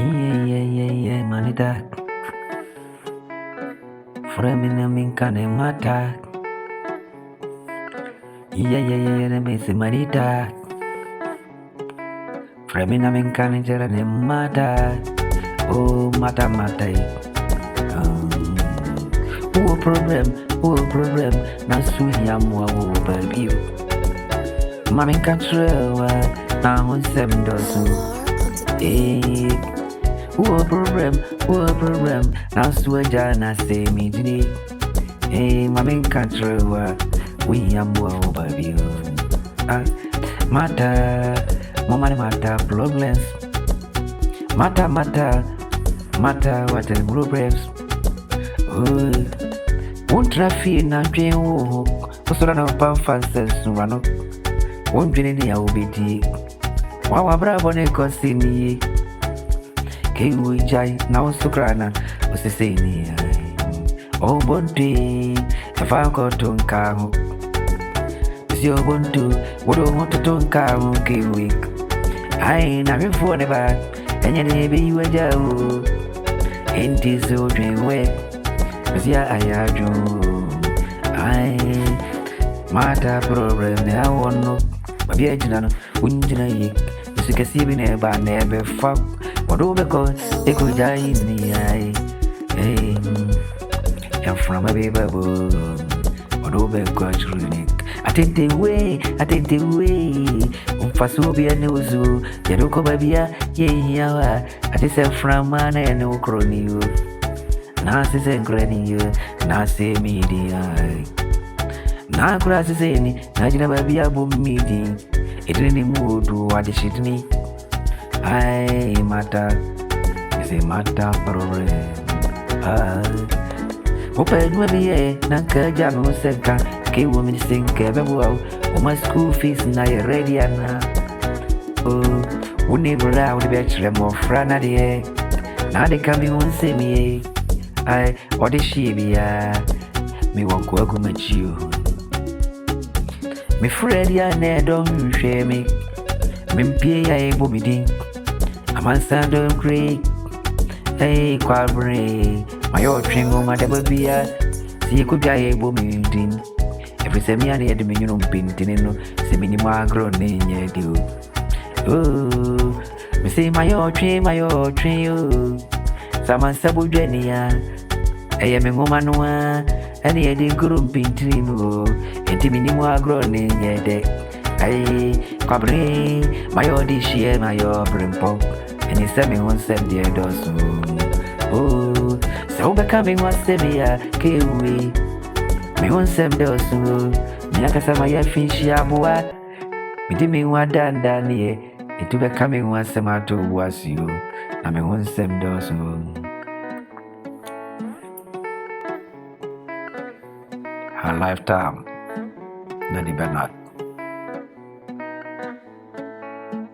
Yeah, manita. Fremina minkane mata. Yeah, mesi manita. Fremina minkane jerane mata. Oh, mata. Who problem? Na sweet yamwa wo baby. Mami kanchrewa na honsem dosu. Who problem? Na sweja na se mi dini. Mami kanchrewa we yamwa wo baby. Mata, problems. Mata, what the problems? Won't traffic na train wo. Osora na pa fastest rano. Won't train ni obedi. Wa bravo ne kosini. Ke ujai na usukrana usiseni. Oh bonti, afa ko tonka ho. Sio bontu, wodo want to tonka ho ke week. Ai na me for ne ba. Enya ne be you aja o. Enti so train we. Sia ayaju. Ai mata problem ne awono. Babi ejina no unjina yi. Sikasi bi ne ba ne be fa. Wodo be ko ekujai ni ai. I'm from a baby boo. Wodo be ko chrunik. Atente we. Umfasubia neuzu. Yaruko babia ye yawa. Atise from man and ukroni you. Nasi senkreni you. Nasi media. Na krasi seni. Najina babia bum meeting. Itini mudu wadishitni. Ai mata. Is a mata problem. Open maybe Nanka Jano Senka, K woman sing Kevin. My school fees na ready na. Oh, we never out the bachelor more franadia. Now they coming on see me. I what is she be? Me won't go with you. Me Freddy and don't share me. Mimpia able me ding. I'm on Sandon Creek. Hey, Quabre. My old train woman, that be a see could be able meeting. Every semi-annual had the minimum painting, semi-ma grown in ye do. Oh, me say my old train, Saman Sabu Genia. I am a woman, and he had a group painting, and the minimum grown in ye deck. Ay, Quabre, my old share, my old brimpo, and he sent me one set the dozen. Oh. So becoming one semia, kiwi. Me one sem dosu. Miakasama ya fish ya bua. Me dimi wa dandani. Itu becoming one semato was you. Na me one sem dosu. Her lifetime. Nadi Bernard.